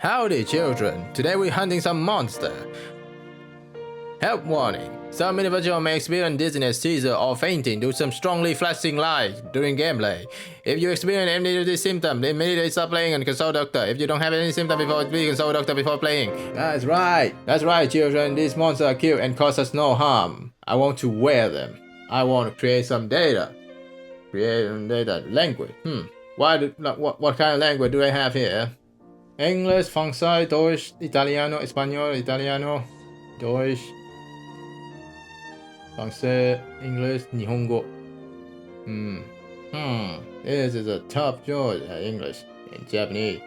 Howdy children, today we're hunting some monster. Help warning. Some individual may experience dizziness, seizure, or fainting due to some strongly flashing lights during gameplay. If you experience any of these symptoms, immediately stop playing and consult doctor. If you don't have any symptoms before, please consult doctor before playing. That's right children, these monsters are cute and cause us no harm. I want to wear them. I want to create some data. Language. What kind of language do I have here? English, Francais, Deutsch, Italiano, Español, Italiano, Deutsch, Francais, English, Nihongo. This is a tough choice. English and Japanese.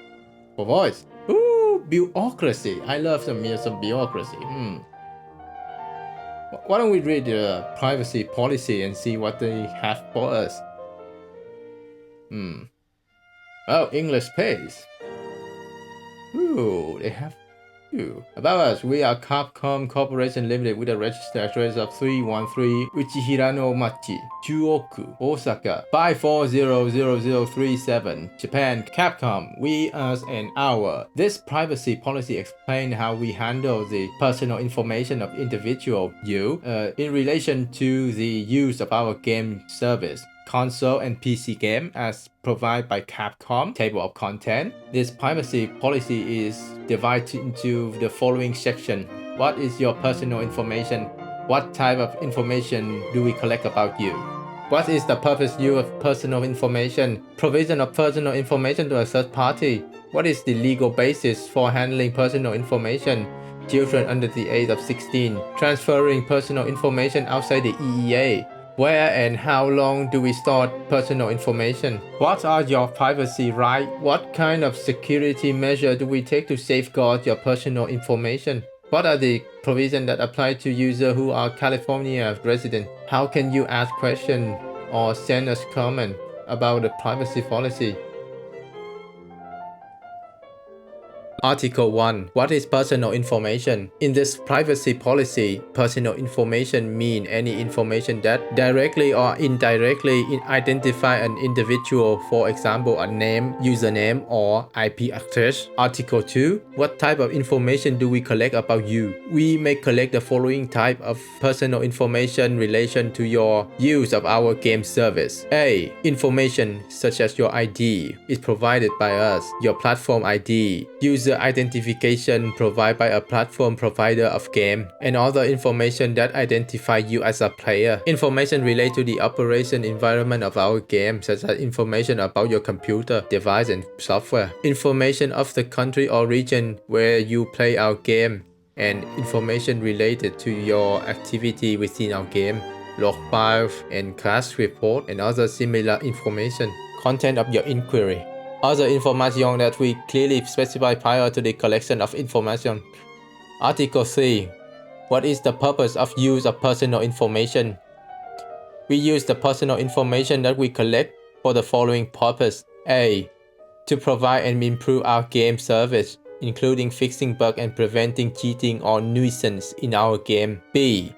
For voice. Ooh, bureaucracy. I love some bureaucracy. Why don't we read the privacy policy and see what they have for us? Oh, English pays. Ooh, they have. About us, we are Capcom Corporation Limited with a registered address of 313 Uchihirano Machi, Chuoku, Osaka 540037, Japan. Capcom, we, us, and our. This privacy policy explains how we handle the personal information of individual you in relation to the use of our game service, console and PC game as provided by Capcom. Table of content. This privacy policy is divided into the following section. What is your personal information? What type of information do we collect about you? What is the purpose use of personal information? Provision of personal information to a third party. What is the legal basis for handling personal information? Children under the age of 16. Transferring personal information outside the EEA. Where and how long do we store personal information? What are your privacy rights? What kind of security measure do we take to safeguard your personal information? What are the provisions that apply to users who are California residents? How can you ask questions or send us comments about the privacy policy? Article 1. What is personal information? In this privacy policy, personal information means any information that directly or indirectly identify an individual, for example, a name, username, or IP address. Article 2. What type of information do we collect about you? We may collect the following type of personal information in relation to your use of our game service. A. Information such as your ID is provided by us, your platform ID, user identification provided by a platform provider of game, and other information that identify you as a player. Information related to the operation environment of our game, such as information about your computer, device, and software. Information of the country or region where you play our game, and information related to your activity within our game. Log files and class report and other similar information. Content of your inquiry. Other information that we clearly specify prior to the collection of information. Article 3. What is the purpose of use of personal information? We use the personal information that we collect for the following purpose. A. To provide and improve our game service, including fixing bugs and preventing cheating or nuisance in our game. B.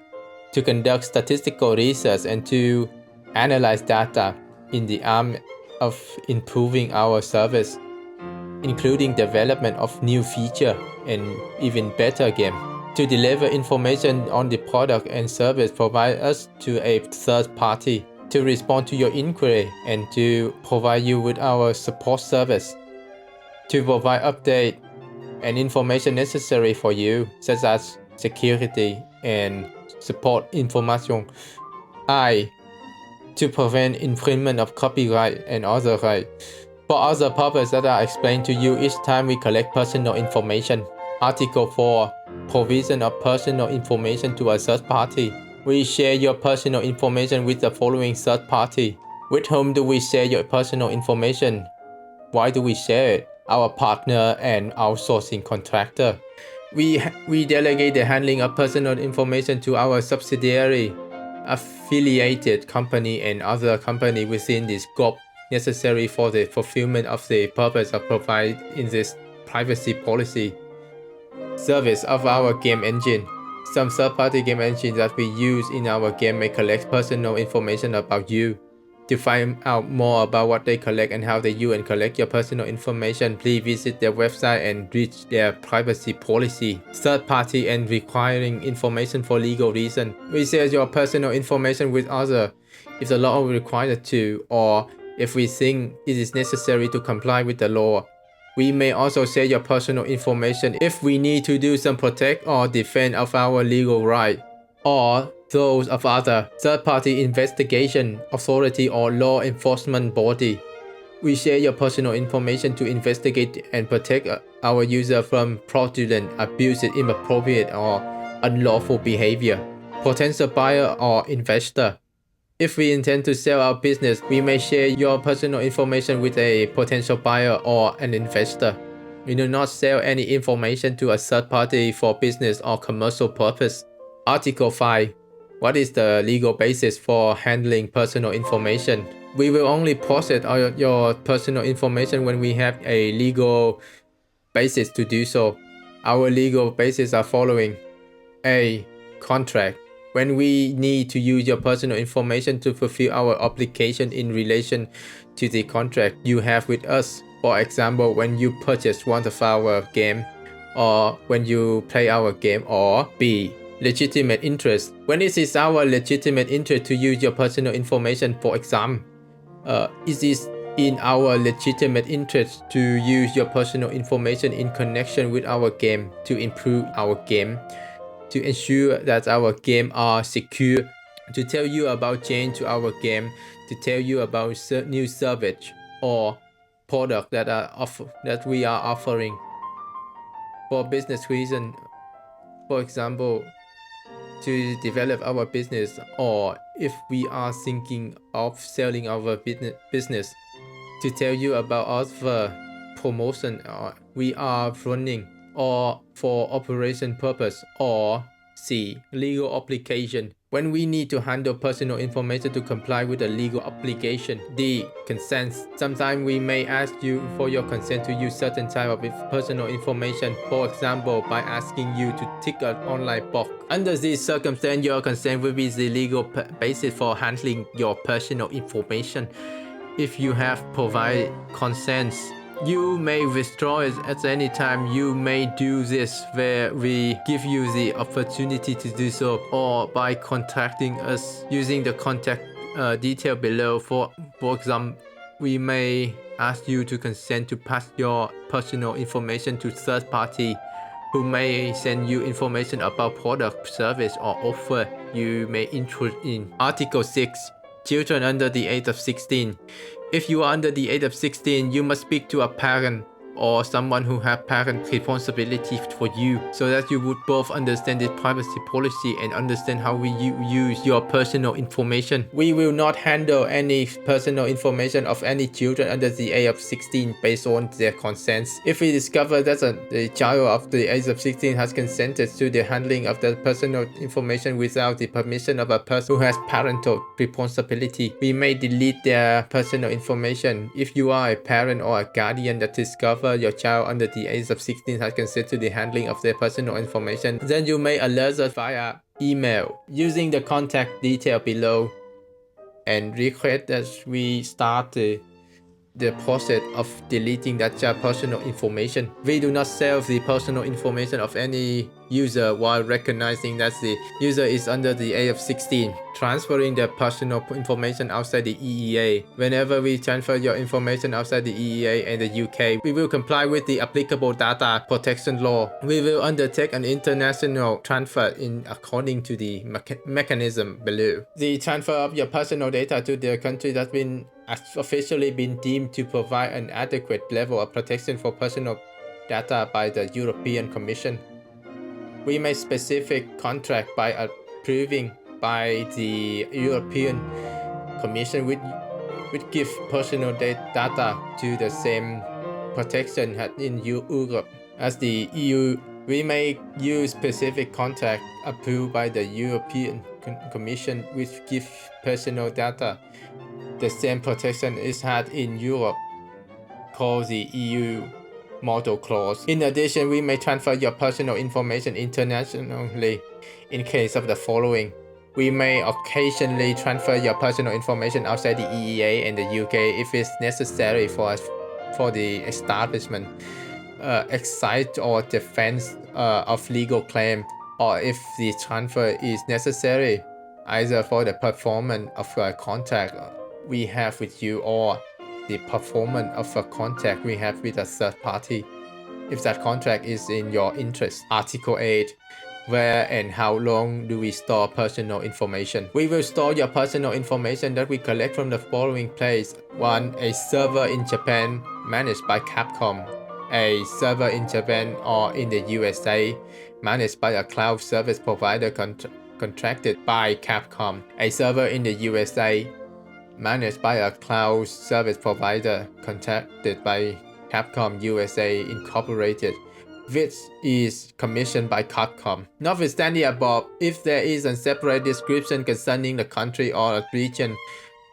To conduct statistical research and to analyze data in the aim of improving our service, including development of new feature and even better game. To deliver information on the product and service provided us to a third party. To respond to your inquiry and to provide you with our support service. To provide update and information necessary for you, such as security and support information. I. To prevent infringement of copyright and other rights. For other purposes that are explained to you each time we collect personal information. Article 4. Provision of personal information to a third party. We share your personal information with the following third party. With whom do we share your personal information? Why do we share it? Our partner and outsourcing contractor. We delegate the handling of personal information to our subsidiary, affiliated company, and other company within the scope necessary for the fulfillment of the purpose of provided in this privacy policy. Service of our game engine. Some third-party game engines that we use in our game may collect personal information about you. To find out more about what they collect and how they use and collect your personal information, please visit their website and read their privacy policy. Third party and requiring information for legal reason. We share your personal information with others if the law requires to, or if we think it is necessary to comply with the law. We may also share your personal information if we need to do some protect or defend of our legal right, or those of other third-party investigation authority or law enforcement body. We share your personal information to investigate and protect our user from fraudulent, abusive, inappropriate, or unlawful behavior. Potential buyer or investor. If we intend to sell our business, we may share your personal information with a potential buyer or an investor. We do not sell any information to a third party for business or commercial purpose. Article 5. What is the legal basis for handling personal information? We will only process your personal information when we have a legal basis to do so. Our legal basis are following. A. Contract. When we need to use your personal information to fulfill our obligation in relation to the contract you have with us. For example, when you purchase one of our game, or when you play our game, or B. Legitimate interest. When it is our legitimate interest to use your personal information, for example, it is in our legitimate interest to use your personal information in connection with our game to improve our game, to ensure that our game are secure, to tell you about change to our game, to tell you about new service or product that we are offering. For business reason, for example, to develop our business, or if we are thinking of selling our business, to tell you about other promotion we are running, or for operation purpose, or C. Legal obligation. When we need to handle personal information to comply with a legal obligation. D. Consent. Sometimes we may ask you for your consent to use certain type of personal information, for example, by asking you to tick an online box. Under this circumstance, your consent will be the legal basis for handling your personal information. If you have provided consent, you may withdraw it at any time. You may do this where we give you the opportunity to do so, or by contacting us using the contact detail below. For example, we may ask you to consent to pass your personal information to third party who may send you information about product, service, or offer you may interest in. Article 6. Children under the age of 16. If you are under the age of 16, you must speak to a parent or someone who has parent responsibility for you, so that you would both understand the privacy policy and understand how we use your personal information. We will not handle any personal information of any children under the age of 16 based on their consents. If we discover that the child of the age of 16 has consented to the handling of the personal information without the permission of a person who has parental responsibility, we may delete their personal information. If you are a parent or a guardian that discovers your child under the age of 16 has consented to the handling of their personal information, then you may alert us via email using the contact detail below and request that we start the process of deleting that child's personal information. We do not sell the personal information of any user while recognizing that the user is under the age of 16. Transferring their personal information outside the EEA. Whenever we transfer your information outside the EEA and the UK, we will comply with the applicable data protection law. We will undertake an international transfer according to the mechanism below. The transfer of your personal data to the country that's been officially been deemed to provide an adequate level of protection for personal data by the European Commission. We make specific contract by approving by the European Commission which give personal data to the same protection in Europe as the EU. We may use specific contract approved by the European Commission which give personal data the same protection is had in Europe, called the EU Model Clause. In addition, we may transfer your personal information internationally in case of the following. We may occasionally transfer your personal information outside the EEA and the UK if it's necessary for the establishment, excise or defense of legal claim, or if the transfer is necessary either for the performance of a contract we have with you or the performance of a contract we have with a third party, if that contract is in your interest. Article 8. Where and how long do we store personal information? We will store your personal information that we collect from the following place. 1. A server in Japan managed by Capcom. A server in Japan or in the USA managed by a cloud service provider contracted by Capcom. A server in the USA managed by a cloud service provider contracted by Capcom USA Incorporated, which is commissioned by Capcom. Notwithstanding the above, if there is a separate description concerning the country or a region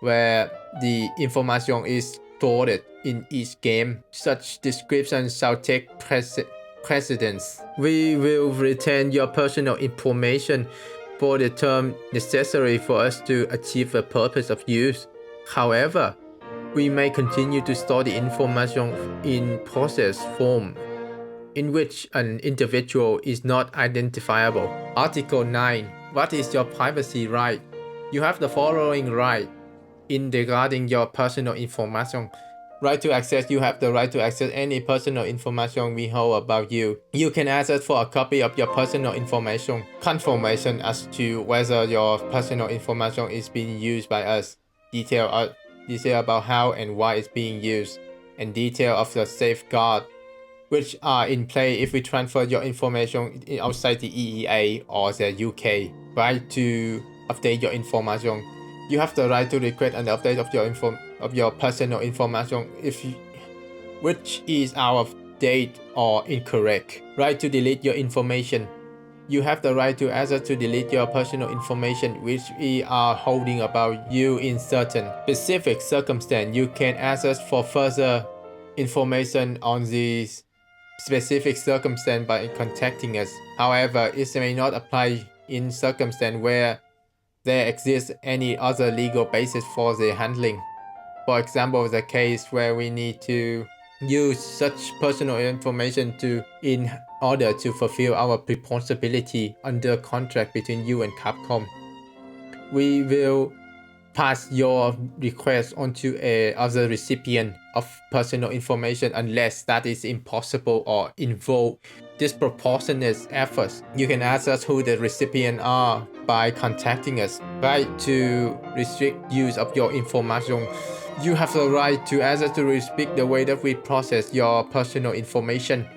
where the information is stored in each game, such description shall take precedence. We will retain your personal information for the term necessary for us to achieve the purpose of use. However, we may continue to store the information in process form in which an individual is not identifiable. Article 9. What is your privacy right? You have the following right in regarding your personal information. Right to access. You have the right to access any personal information we hold about you. You can ask us for a copy of your personal information, confirmation as to whether your personal information is being used by us, detail about how and why it's being used, and detail of the safeguard which are in play if we transfer your information outside the EEA or the UK. Right to update your information. You have the right to request an update of your personal information which is out of date or incorrect. Right to delete your information. You have the right to ask us to delete your personal information which we are holding about you in certain specific circumstance. You can ask us for further information on these specific circumstance by contacting us. However, it may not apply in circumstance where there exists any other legal basis for the handling. For example, the case where we need to use such personal information in order to fulfill our responsibility under contract between you and Capcom. We will pass your request onto a other recipient of personal information unless that is impossible or involve disproportionate efforts. You can ask us who the recipient are by contacting us. Right to restrict use of your information. You have the right to ask us to restrict the way that we process your personal information.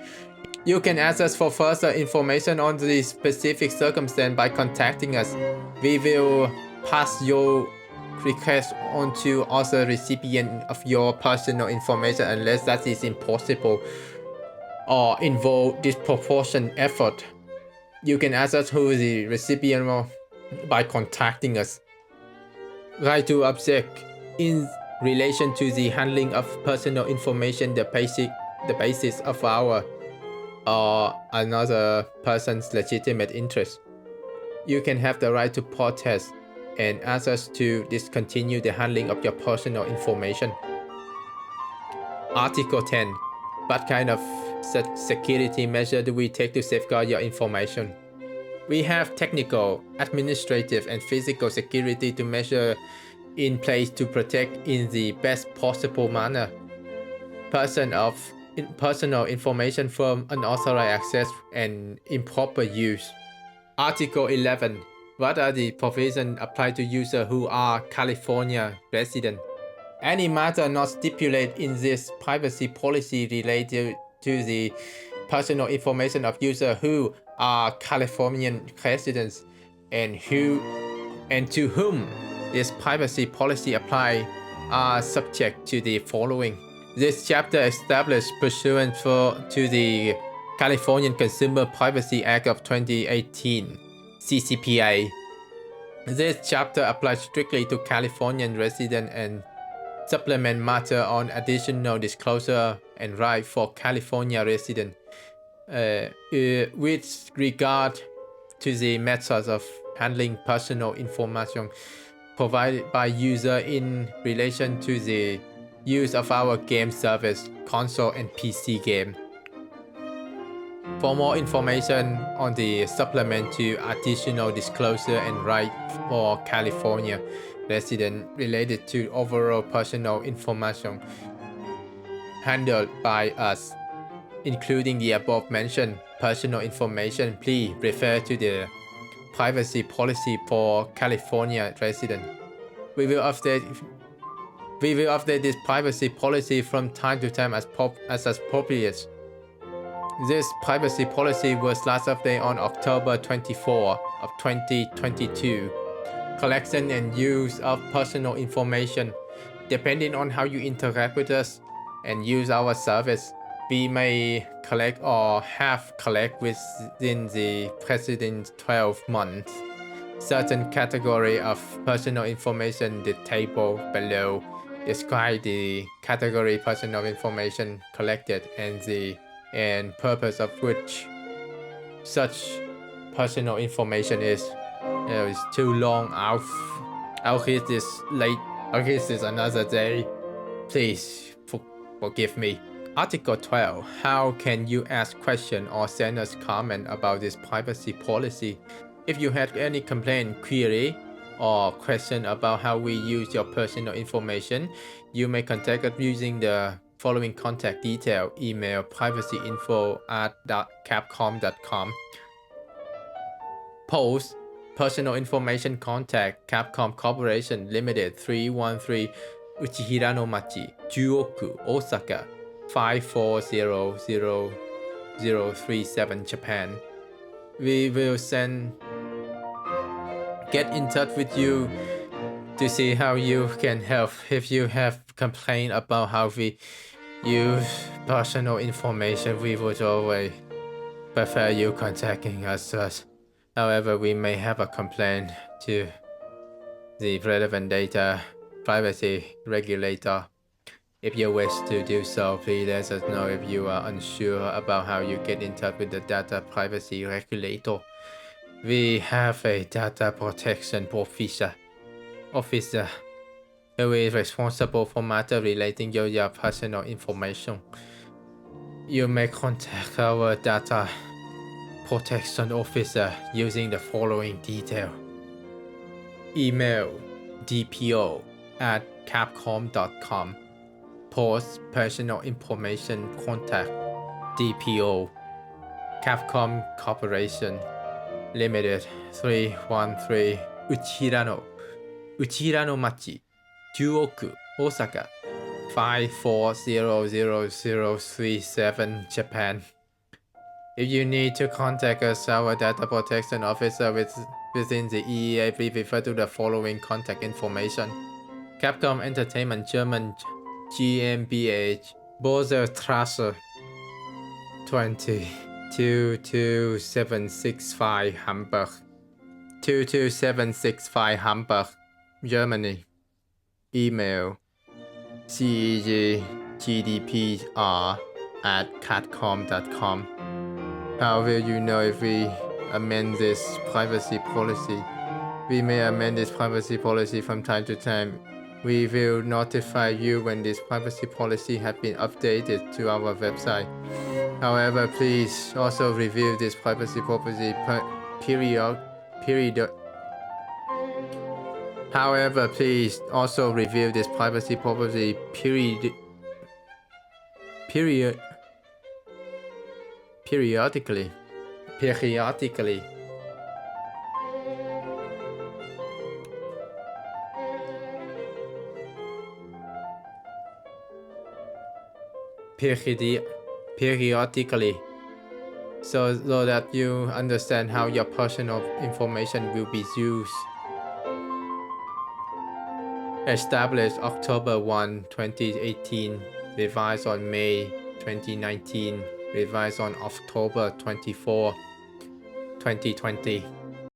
You can ask us for further information on the specific circumstance by contacting us. We will pass your request onto other recipient of your personal information unless that is impossible or involve disproportionate effort. You can ask us who the recipient by contacting us. Right to object in relation to the handling of personal information, the basis of our or another person's legitimate interest. You can have the right to protest and ask us to discontinue the handling of your personal information. Article 10. What kind of security measure do we take to safeguard your information? We have technical, administrative, and physical security to measure in place to protect in the best possible manner personal information from unauthorized access and improper use. Article 11. What are the provisions applied to users who are California residents? Any matter not stipulated in this privacy policy related to the personal information of users who are Californian residents and to whom this privacy policy applies are subject to the following. This chapter established pursuant to the Californian Consumer Privacy Act of 2018, CCPA. This chapter applies strictly to Californian residents and supplement matter on additional disclosure and right for California residents with regard to the methods of handling personal information provided by user in relation to the use of our game service, console and PC game. For more information on the supplement to additional disclosure and right for California resident related to overall personal information handled by us, including the above mentioned personal information, please refer to the privacy policy for California resident. We will update this privacy policy from time to time as appropriate. This privacy policy was last updated on October 24 of 2022. Collection and use of personal information. Depending on how you interact with us and use our service, we may collect or have collect within the preceding 12 months. Certain category of personal information, the table below describe the category personal information collected and purpose of which such personal information is. It's too long. I'll read this late. I'll read this another day. Please forgive me. Article 12. How can you ask question or send us comment about this privacy policy? If you have any complaint, query, or question about how we use your personal information, you may contact us using the following contact detail: email privacyinfo@capcom.com. Post personal information contact Capcom Corporation Limited 313 Uchihirano-machi, Juoku, Osaka 540037, Japan. We will get in touch with you to see how you can help. If you have complained about how we use personal information, we would always prefer you contacting us first. However, we may have a complaint to the relevant data privacy regulator. If you wish to do so, please let us know. If you are unsure about how you get in touch with the data privacy regulator, we have a data protection officer who is responsible for matters relating to your personal information. You may contact our data protection officer using the following detail: email dpo@capcom.com, post personal information contact DPO, Capcom Corporation Limited 313 Uchihirano-machi, Juoku, Osaka 540037, Japan. If you need to contact us, our data protection officer within the EEA, please refer to the following contact information: Capcom Entertainment German GmbH, Boserstrasse 20 22765 Hamburg, 22765 Hamburg, Germany. Email cegdpr@catcom.com. How will you know if we amend this privacy policy? We may amend this privacy policy from time to time. We will notify you when this privacy policy has been updated to our website. However, please also review this privacy policy periodically. So that you understand how your personal information will be used. Established October 1, 2018, revised on May 2019, revised on October 24, 2020.